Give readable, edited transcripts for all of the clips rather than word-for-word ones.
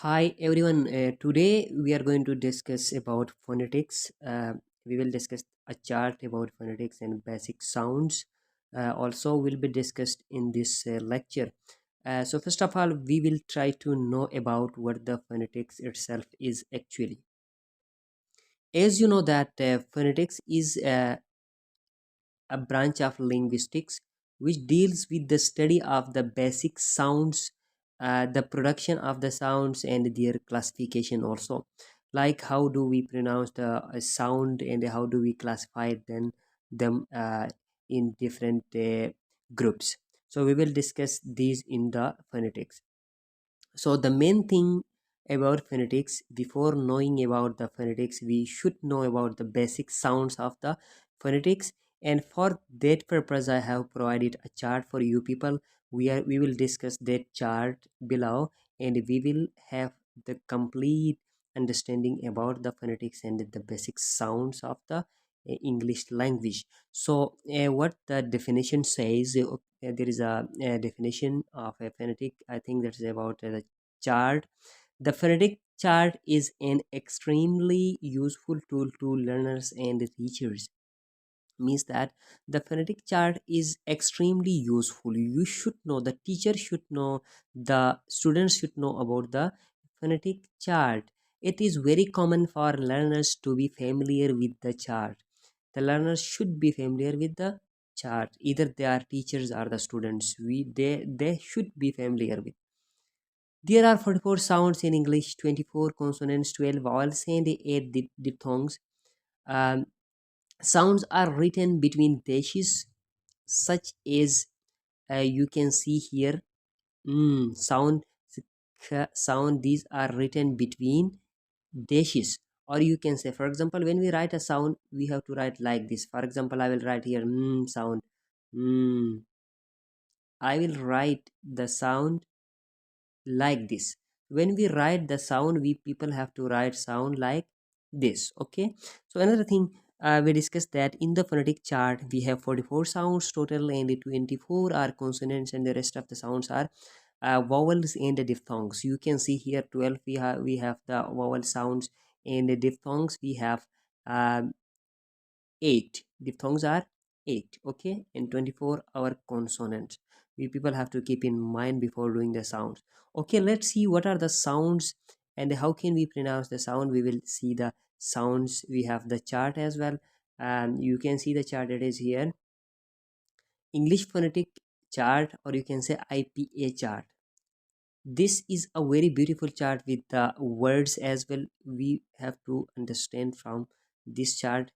Hi everyone. Today we are going to discuss about phonetics. We will discuss a chart about phonetics and basic sounds. Also, will be discussed in this lecture. So first of all, we will try to know about what the phonetics itself is actually. As you know that phonetics is a branch of linguistics which deals with the study of the basic sounds, the production of the sounds, and their classification also. Like how do we pronounce the sound and how do we classify them in different groups. So we will discuss these in the phonetics. So the main thing about phonetics, before knowing about the phonetics, we should know about the basic sounds of the phonetics. And for that purpose, I have provided a chart for you people. We will discuss that chart below, and we will have the complete understanding about the phonetics and the basic sounds of the English language. So, what the definition says, there is a definition of a phonetic. I think that's about the chart. The phonetic chart is an extremely useful tool to learners and teachers. Means that the phonetic chart is extremely useful. You should know, the teacher should know, the students should know about the phonetic chart. It is very common for learners to be familiar with the chart. The learners should be familiar with the chart. Either they are teachers or the students. They should be familiar with. There are 44 sounds in English, 24 consonants, 12 vowels, and 8 diphthongs. Um, Sounds are written between dashes, such as you can see here. Sound, sound. These are written between dashes, or you can say, for example, when we write a sound, we have to write like this. For example, I will write here sound. Mm, I will write the sound like this. When we write the sound, we people have to write sound like this. Okay. So another thing, we discussed that in the phonetic chart we have 44 sounds total, and 24 are consonants, and the rest of the sounds are vowels and the diphthongs. You can see here 12 we have the vowel sounds, and the diphthongs we have um, 8 diphthongs are 8. Okay, and 24 our consonants. We people have to keep in mind before doing the sounds. Okay, let's see what are the sounds and how can we pronounce the sound. We will see the sounds. We have the chart as well, and you can see the chart that is here, English phonetic chart, or you can say IPA chart. This is a very beautiful chart with the words as well. We have to understand from this chart.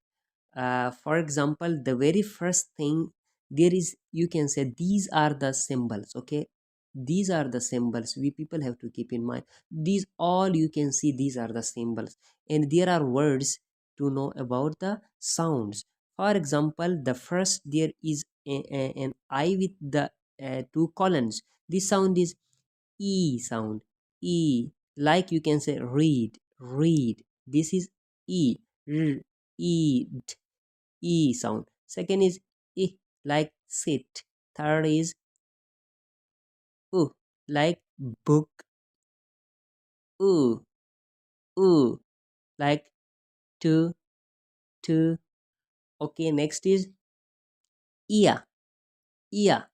For example, the very first thing there is, you can say, these are the symbols. Okay, these are the symbols we people have to keep in mind. These all you can see, these are the symbols, and there are words to know about the sounds. For example, the first, there is an I with the two colons. This sound is E sound. E, like you can say read, read. This is E. R, eat, E sound. Second is I, like sit. Third is U, like book. U, U, like to, to. Okay, next is ear, ear,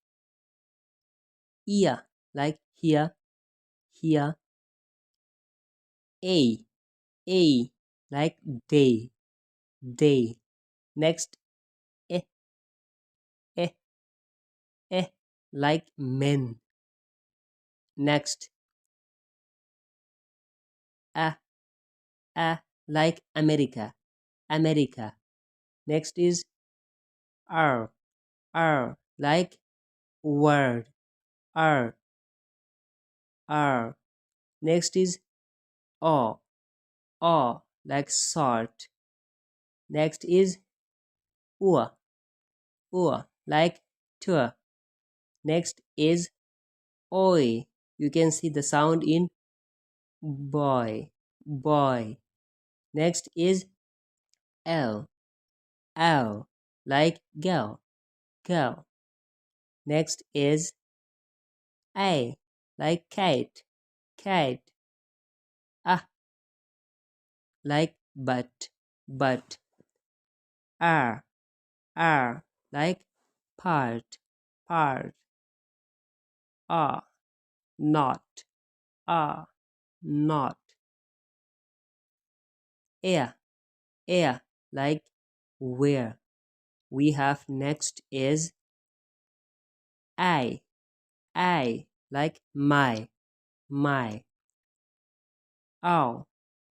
ear, like here, here. A, A, like day, day. Next, eh, eh, eh, like men. Next, a, like America, America. Next is R, like word, R, R. Next is O, like salt. Next is Ua, like tour. Next is Oi. You can see the sound in boy, boy. Next is L, like girl, girl. Next is A, like cat, cat. ah, like but, are, like part, part, ah, not, ah, not, air, air, like where. We have next is I, like my, ow,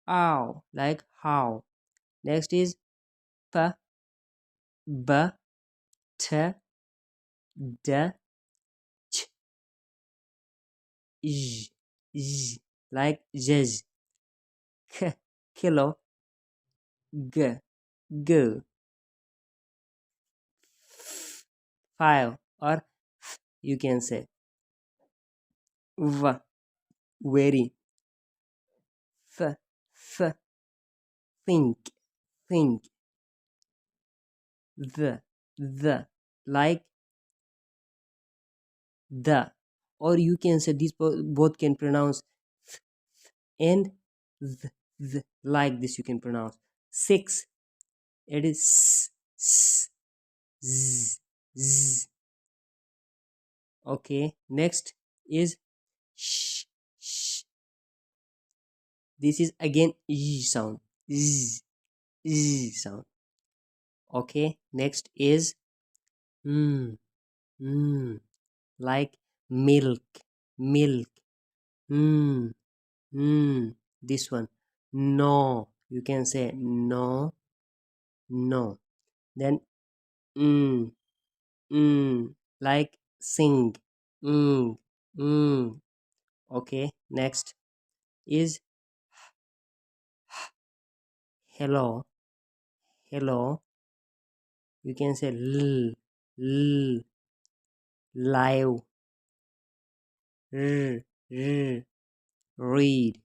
ow, like how. Next is p, b, t, d, ch, j, z, like zz, k, kilo, g, go, file, or you can say v, very, f, f, think, think, the, like the, or you can say these both can pronounce and like this you can pronounce. Six, it is z, z. Okay, next is sh, sh. This is again sound, z, sound. Okay, next is mm, mm, like milk, milk, mm, this one, no, you can say no, no. Then mm, like sing, mm, mm. Okay, next is hello, hello. You can say l, live, r, read,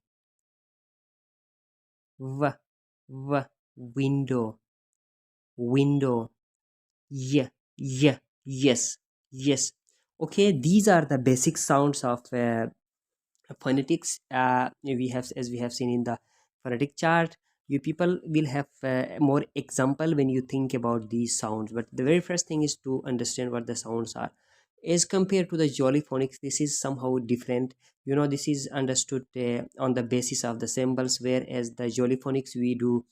v, window, window, yes, yes. Okay, these are the basic sounds of phonetics. We have seen in the phonetic chart. You people will have more example when you think about these sounds, but the very first thing is to understand what the sounds are. As compared to the jolly phonics, this is somehow different. This is understood on the basis of the symbols, whereas the jolly phonics we do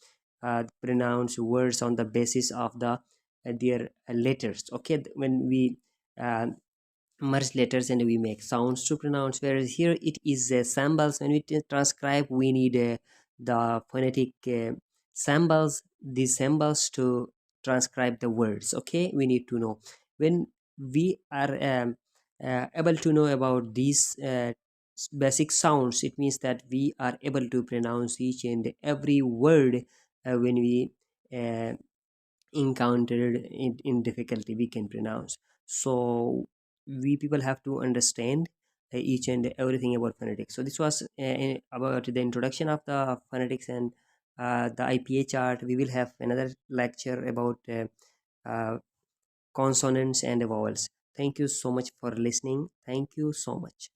pronounce words on the basis of the their letters. Okay, when we uh, merge letters and we make sounds to pronounce, whereas here it is symbols. When we transcribe, we need the phonetic symbols, these symbols to transcribe the words. Okay, we need to know. When we are able to know about these basic sounds, it means that we are able to pronounce each and every word when we uh, encountered in difficulty we can pronounce. So we people have to understand each and everything about phonetics. So this was about the introduction of the phonetics and the IPA chart. We will have another lecture about uh, consonants and vowels. Thank you so much for listening. Thank you so much.